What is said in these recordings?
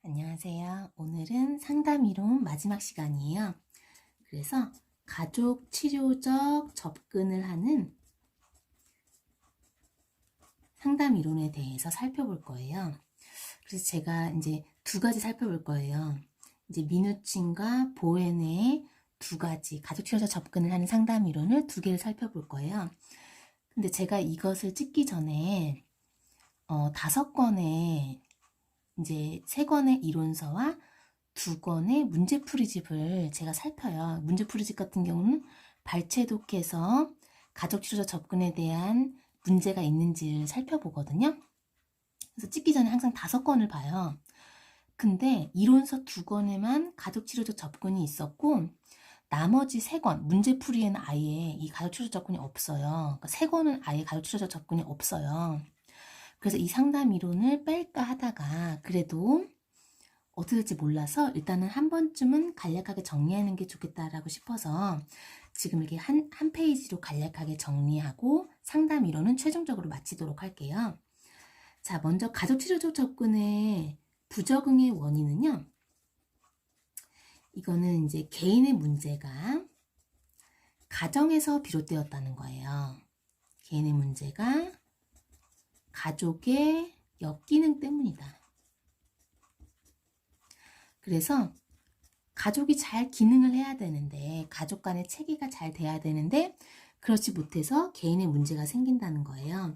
안녕하세요. 오늘은 상담 이론 마지막 시간이에요. 그래서 가족 치료적 접근을 하는 상담 이론에 대해서 살펴볼 거예요. 그래서 제가 이제 두 가지 살펴볼 거예요. 이제 미누친과 보엔의 두 가지 가족 치료적 접근을 하는 상담 이론을 두 개를 살펴볼 거예요. 근데 제가 이것을 찍기 전에 5권의 이제 3권의 이론서와 2권의 문제풀이집을 제가 살펴요. 문제풀이집 같은 경우는 발췌독해서 가족치료적 접근에 대한 문제가 있는지를 살펴보거든요. 그래서 찍기 전에 항상 5권을 봐요. 근데 이론서 2권에만 가족치료적 접근이 있었고 나머지 3권, 문제풀이에는 아예 이 가족치료적 접근이 없어요. 그러니까 3권은 아예 가족치료적 접근이 없어요. 그래서 이 상담 이론을 뺄까 하다가 그래도 어떻게 될지 몰라서 일단은 한 번쯤은 간략하게 정리하는 게 좋겠다라고 싶어서 지금 이렇게 한 페이지로 간략하게 정리하고 상담 이론은 최종적으로 마치도록 할게요. 자, 먼저 가족치료적 접근의 부적응의 원인은요. 이거는 이제 개인의 문제가 가정에서 비롯되었다는 거예요. 개인의 문제가 가족의 역기능 때문이다. 그래서 가족이 잘 기능을 해야 되는데 가족 간의 체계가 잘 돼야 되는데 그렇지 못해서 개인의 문제가 생긴다는 거예요.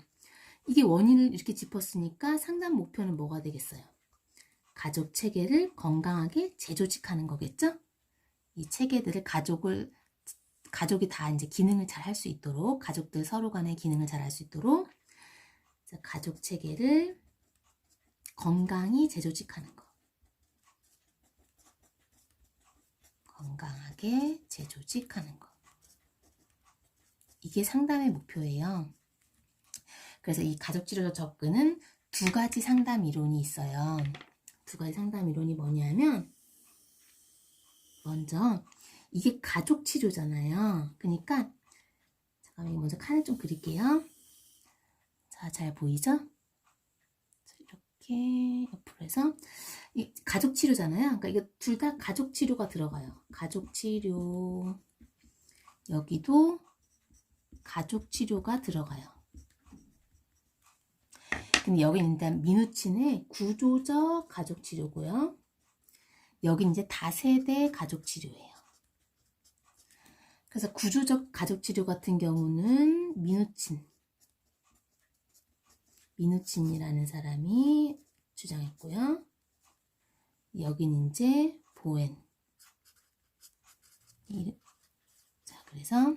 이게 원인을 이렇게 짚었으니까 상담 목표는 뭐가 되겠어요? 가족 체계를 건강하게 재조직하는 거겠죠? 이 체계들을 가족이 다 이제 기능을 잘 할 수 있도록 가족들 서로 간의 기능을 잘 할 수 있도록 가족 체계를 건강히 재조직하는 거. 건강하게 재조직하는 거. 이게 상담의 목표예요. 그래서 이 가족치료적 접근은 두 가지 상담 이론이 있어요. 두 가지 상담 이론이 뭐냐면 먼저 이게 가족 치료잖아요. 그러니까 잠깐만 먼저 칸을 좀 그릴게요. 자, 잘 보이죠? 이렇게 옆으로 해서 이 가족 치료잖아요. 그러니까 이거 둘 다 가족 치료가 들어가요. 가족 치료 여기도 가족 치료가 들어가요. 근데 여기는 일단 미누친의 구조적 가족 치료고요. 여기 이제 다세대 가족 치료예요. 그래서 구조적 가족 치료 같은 경우는 미누친이라는 사람이 주장했고요. 여기는 이제 보엔. 자, 그래서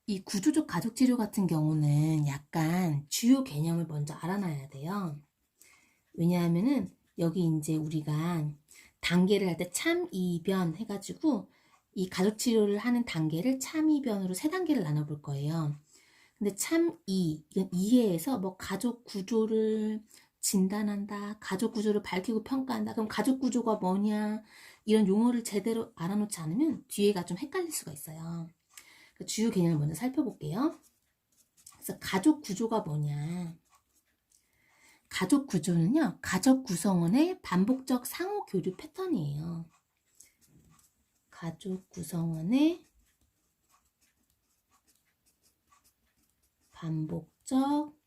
이 구조적 가족 치료 같은 경우는 약간 주요 개념을 먼저 알아놔야 돼요. 왜냐하면은 여기 이제 우리가 단계를 할 때 참이변 해가지고 이 가족 치료를 하는 단계를 참이변으로 3단계를 나눠볼 거예요. 근데 이건 이해해서 뭐 가족 구조를 진단한다, 가족 구조를 밝히고 평가한다. 그럼 가족 구조가 뭐냐 이런 용어를 제대로 알아놓지 않으면 뒤에가 좀 헷갈릴 수가 있어요. 주요 개념을 먼저 살펴볼게요. 그래서 가족 구조가 뭐냐? 가족 구조는요, 가족 구성원의 반복적 상호 교류 패턴이에요. 가족 구성원의 반복적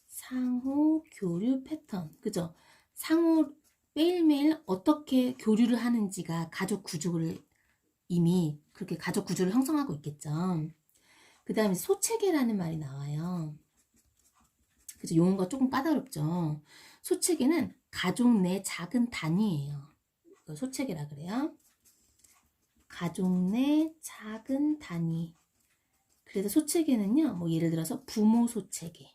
상호 교류 패턴. 그죠? 상호 매일매일 어떻게 교류를 하는지가 가족 구조를 이미 그렇게 가족 구조를 형성하고 있겠죠. 그 다음에 소체계라는 말이 나와요. 그래서 용어가 조금 까다롭죠. 소체계는 가족 내 작은 단위예요. 소체계라 그래요. 가족 내 작은 단위. 그래서 소체계는요, 뭐 예를 들어서 부모 소체계.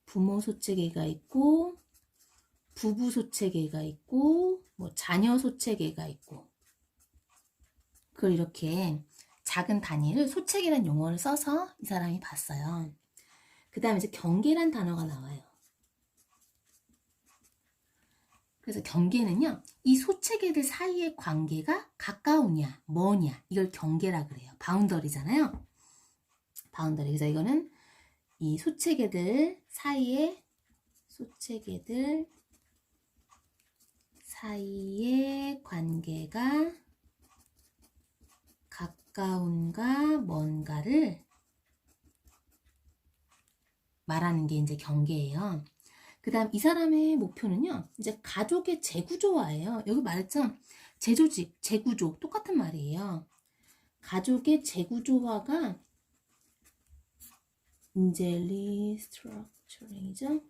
부모 소체계가 있고, 부부 소체계가 있고, 뭐 자녀 소체계가 있고. 그걸 이렇게 작은 단위를 소체계라는 용어를 써서 이 사람이 봤어요. 그 다음에 이제 경계란 단어가 나와요. 그래서 경계는요, 이 소체계들 사이의 관계가 가까우냐, 뭐냐, 이걸 경계라 그래요. 바운더리잖아요. 바운더리. 그래서 이거는 이 소체계들 사이의 소체계들 사이의 관계가 가까운가 먼가를 말하는 게 이제 경계예요. 그 다음 이 사람의 목표는요, 이제 가족의 재구조화예요. 여기 말했죠? 재조직, 재구조, 똑같은 말이에요. 가족의 재구조화가 이제 리스트럭처링이죠.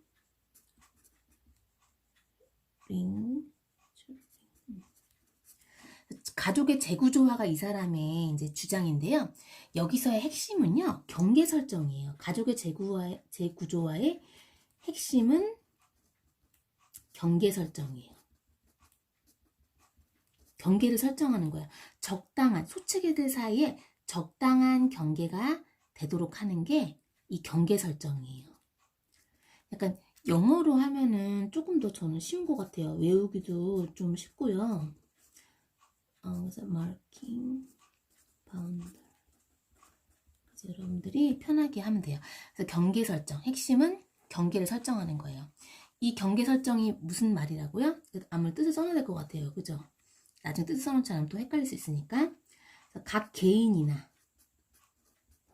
가족의 재구조화가 이 사람의 이제 주장인데요. 여기서의 핵심은요, 경계 설정이에요. 가족의 재구조화의 핵심은 경계 설정이에요. 경계를 설정하는 거예요. 적당한, 소측애들 사이에 적당한 경계가 되도록 하는 게 이 경계 설정이에요. 약간 영어로 하면은 조금 더 저는 쉬운 것 같아요. 외우기도 좀 쉽고요. 그래서 marking, boundary. 그래서 여러분들이 편하게 하면 돼요. 그래서 경계 설정, 핵심은 경계를 설정하는 거예요. 이 경계 설정이 무슨 말이라고요? 아무래도 뜻을 써놔야 될 것 같아요. 그죠? 나중에 뜻을 써놓지 않으면 또 헷갈릴 수 있으니까. 그래서 각 개인이나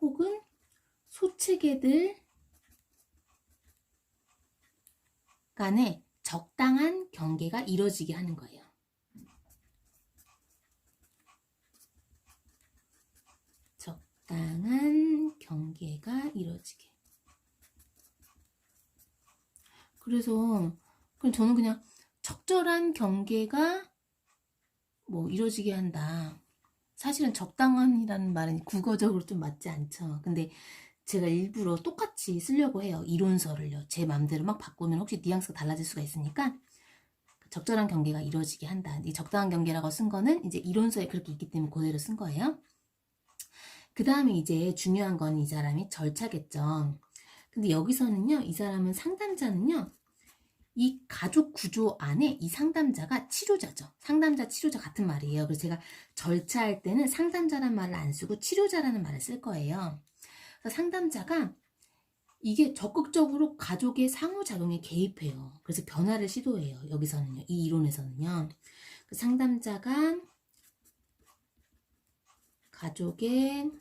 혹은 소측애들 간에 적당한 경계가 이루어지게 하는 거예요. 적당한 경계가 이루어지게. 그래서 저는 그냥 적절한 경계가 뭐 이루어지게 한다. 사실은 적당한이라는 말은 국어적으로 좀 맞지 않죠. 근데 제가 일부러 똑같이 쓰려고 해요. 이론서를요. 제 마음대로 막 바꾸면 혹시 뉘앙스가 달라질 수가 있으니까 적절한 경계가 이루어지게 한다. 이 적당한 경계라고 쓴 거는 이제 이론서에 그렇게 있기 때문에 그대로 쓴 거예요. 그 다음에 이제 중요한 건 이 사람이 절차겠죠. 근데 여기서는요, 이 사람은 상담자는요, 이 가족 구조 안에 이 상담자가 치료자죠. 상담자, 치료자 같은 말이에요. 그래서 제가 절차할 때는 상담자라는 말을 안 쓰고 치료자라는 말을 쓸 거예요. 그래서 상담자가 이게 적극적으로 가족의 상호작용에 개입해요. 그래서 변화를 시도해요. 여기서는요. 이 이론에서는요. 그 상담자가 가족의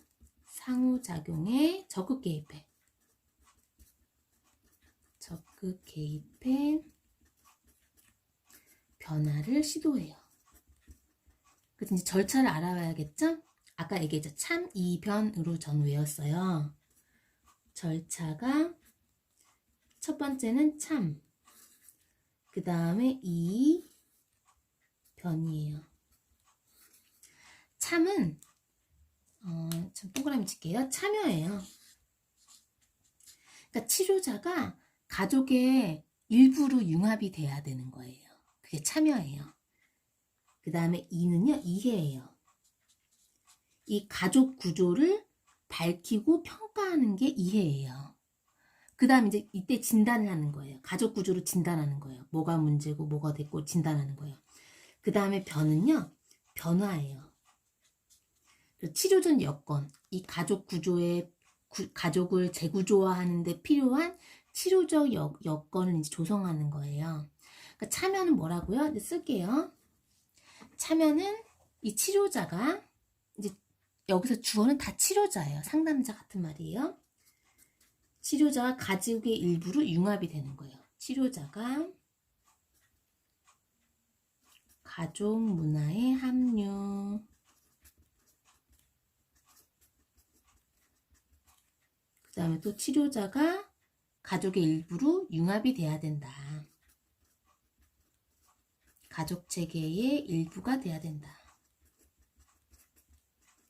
상호작용에 적극 개입해. 적극 개입해 변화를 시도해요. 그래서 이제 절차를 알아봐야겠죠? 아까 얘기했죠. 참, 이변으로 전 외웠어요. 절차가 첫 번째는 참, 그 다음에 이변이에요. 참은 좀 동그라미 칠게요. 참여예요. 그러니까 치료자가 가족의 일부로 융합이 돼야 되는 거예요. 그게 참여예요. 그 다음에 이는요, 이해예요. 이 가족 구조를 밝히고 평가하는 게 이해예요. 그 다음에 이제 이때 진단을 하는 거예요. 가족 구조를 진단하는 거예요. 뭐가 문제고 뭐가 됐고 진단하는 거예요. 그 다음에 변은요, 변화예요. 치료적 여건, 이 가족 구조의 가족을 재구조화하는 데 필요한 치료적 여건을 이제 조성하는 거예요. 그러니까 참여는 뭐라고요? 이제 쓸게요. 참여는 이 치료자가 이제 여기서 주어는 다 치료자예요. 상담자 같은 말이에요. 치료자가 가족의 일부로 융합이 되는 거예요. 치료자가 가족 문화에 합류. 그 다음에 또 치료자가 가족의 일부로 융합이 돼야 된다. 가족 체계의 일부가 돼야 된다.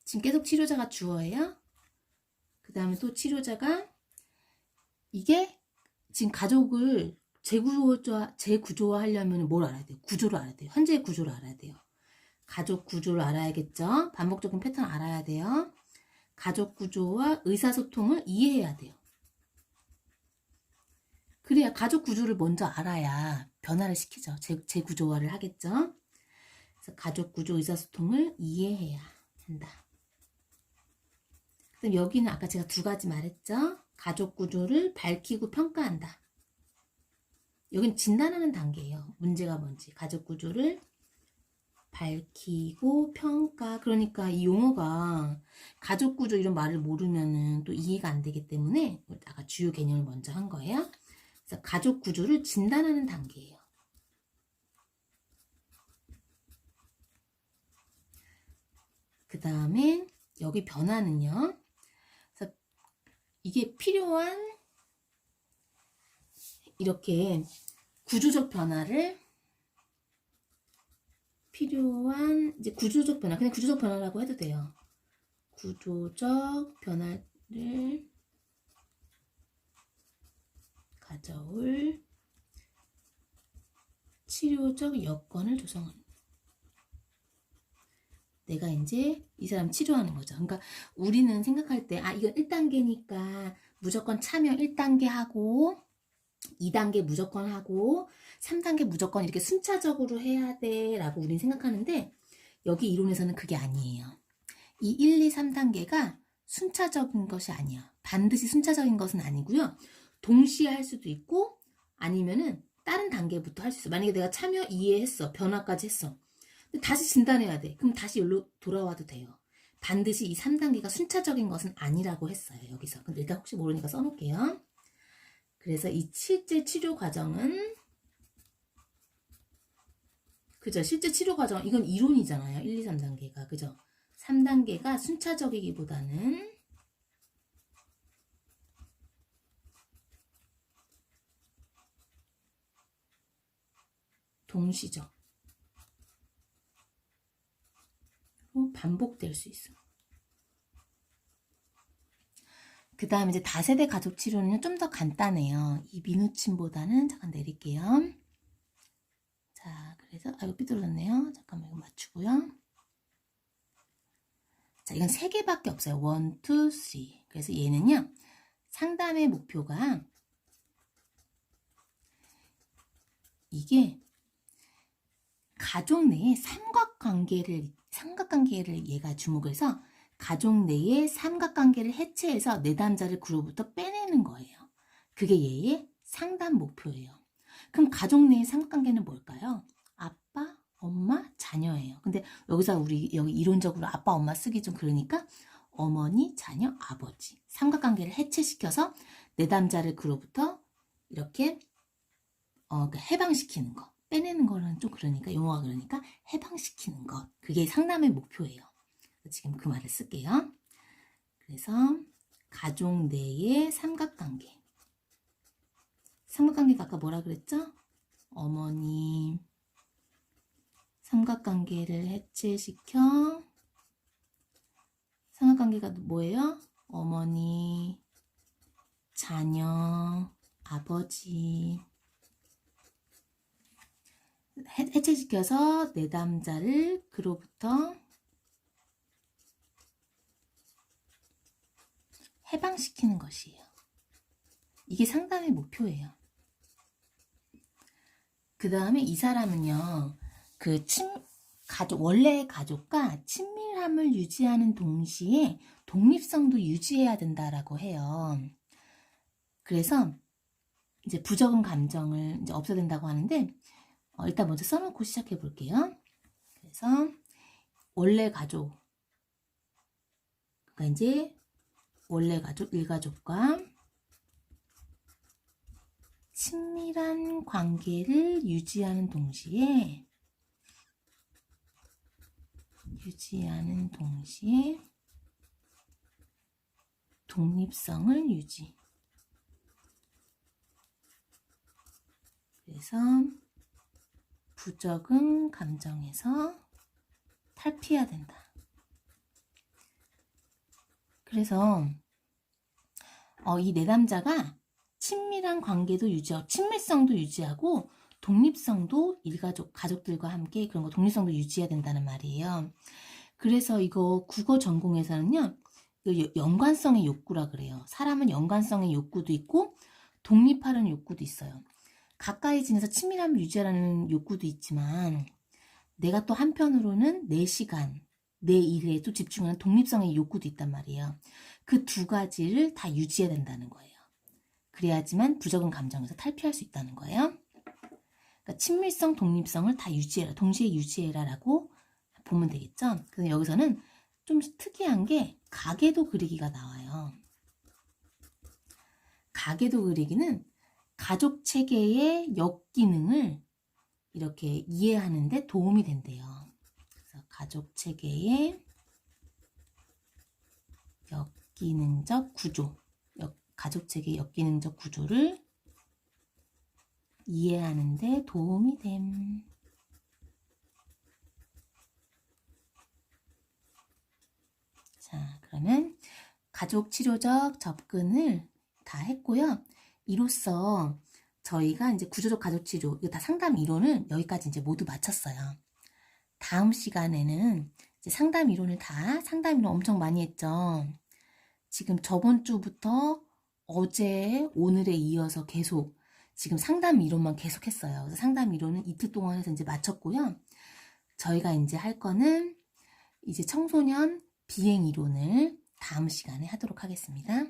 지금 계속 치료자가 주어예요. 그 다음에 또 치료자가 이게 지금 가족을 재구조화하려면 뭘 알아야 돼요? 구조를 알아야 돼요. 현재의 구조를 알아야 돼요. 가족 구조를 알아야겠죠. 반복적인 패턴 알아야 돼요. 가족 구조와 의사소통을 이해해야 돼요. 그래야 가족 구조를 먼저 알아야 변화를 시키죠. 재구조화를 하겠죠. 그래서 가족 구조 의사소통을 이해해야 한다. 그럼 여기는 아까 제가 두 가지 말했죠. 가족 구조를 밝히고 평가한다. 여긴 진단하는 단계예요. 문제가 뭔지. 가족 구조를 밝히고 평가. 그러니까 이 용어가 가족 구조 이런 말을 모르면은 또 이해가 안 되기 때문에 아까 주요 개념을 먼저 한 거예요. 그래서 가족 구조를 진단하는 단계예요. 그 다음에 여기 변화는요. 그래서 이게 필요한 이렇게 구조적 변화를 필요한 이제 구조적 변화, 그냥 구조적 변화라고 해도 돼요. 구조적 변화를 가져올 치료적 여건을 조성하는. 내가 이제 이 사람 치료하는 거죠. 그러니까 우리는 생각할 때, 아, 이건 1단계니까 무조건 참여 1단계 하고, 2단계 무조건 하고, 3단계 무조건 이렇게 순차적으로 해야 돼 라고 우리는 생각하는데, 여기 이론에서는 그게 아니에요. 이 1, 2, 3단계가 순차적인 것이 아니야. 반드시 순차적인 것은 아니고요. 동시에 할 수도 있고 아니면은 다른 단계부터 할 수 있어. 만약에 내가 참여 이해했어. 변화까지 했어. 근데 다시 진단해야 돼. 그럼 다시 여기로 돌아와도 돼요. 반드시 이 3단계가 순차적인 것은 아니라고 했어요. 여기서. 근데 일단 혹시 모르니까 써놓을게요. 그래서 이 실제 치료 과정은 그죠? 실제 치료 과정 이건 이론이잖아요. 1, 2, 3단계가. 그죠? 3단계가 순차적이기보다는 동시적. 반복될 수 있어. 그 다음 이제 다세대 가족 치료는 좀 더 간단해요. 이 민우침보다는 잠깐 내릴게요. 자, 그래서 이거 삐뚤어졌네요. 잠깐만 이거 맞추고요. 자, 이건 3개밖에 없어요. 1, 2, 3. 그래서 얘는요. 상담의 목표가 이게 가족 내의 삼각관계를 얘가 주목해서 가족 내의 삼각관계를 해체해서 내담자를 그로부터 빼내는 거예요. 그게 얘의 상담 목표예요. 그럼 가족 내의 삼각관계는 뭘까요? 아빠, 엄마, 자녀예요. 근데 여기서 우리 여기 이론적으로 아빠, 엄마 쓰기 좀 그러니까 어머니, 자녀, 아버지 삼각관계를 해체시켜서 내담자를 그로부터 이렇게 해방시키는 거. 빼내는 거는 좀 그러니까 용어가 그러니까 해방시키는 것. 그게 상담의 목표예요. 지금 그 말을 쓸게요. 그래서 가족 내의 삼각관계. 삼각관계가 아까 뭐라 그랬죠? 어머니 삼각관계를 해체시켜. 삼각관계가 뭐예요? 어머니, 자녀, 아버지. 해체시켜서 내담자를 그로부터 해방시키는 것이에요. 이게 상담의 목표예요. 그 다음에 이 사람은요, 원래의 가족과 친밀함을 유지하는 동시에 독립성도 유지해야 된다라고 해요. 그래서 이제 부적응 감정을 이제 없애야 된다고 하는데, 일단 먼저 써놓고 시작해 볼게요. 그래서 원래 가족, 그러니까 이제 원래 가족, 일가족과 친밀한 관계를 유지하는 동시에 독립성을 유지. 그래서 부적응 감정에서 탈피해야 된다. 그래서 이 내담자가 친밀한 관계도 유지하고 친밀성도 유지하고 독립성도 가족들과 함께 그런 거 독립성도 유지해야 된다는 말이에요. 그래서 이거 국어 전공에서는요. 연관성의 욕구라 그래요. 사람은 연관성의 욕구도 있고 독립하려는 욕구도 있어요. 가까이 지내서 친밀함을 유지하라는 욕구도 있지만 내가 또 한편으로는 내 시간, 내 일에 또 집중하는 독립성의 욕구도 있단 말이에요. 그 두 가지를 다 유지해야 된다는 거예요. 그래야지만 부적응 감정에서 탈피할 수 있다는 거예요. 그러니까 친밀성, 독립성을 다 유지해라, 동시에 유지해라라고 보면 되겠죠. 그래서 여기서는 좀 특이한 게 가계도 그리기가 나와요. 가계도 그리기는 가족 체계의 역기능을 이렇게 이해하는 데 도움이 된대요. 그래서 가족 체계의 역기능적 구조, 가족 체계의 역기능적 구조를 이해하는 데 도움이 됨. 자, 그러면 가족 치료적 접근을 다 했고요. 이로써 저희가 이제 구조적 가족 치료, 이거 다 상담 이론을 여기까지 이제 모두 마쳤어요. 다음 시간에는 이제 상담 이론 엄청 많이 했죠. 지금 저번 주부터 어제, 오늘에 이어서 계속 지금 상담 이론만 계속 했어요. 그래서 상담 이론은 이틀 동안 해서 이제 마쳤고요. 저희가 이제 할 거는 이제 청소년 비행 이론을 다음 시간에 하도록 하겠습니다.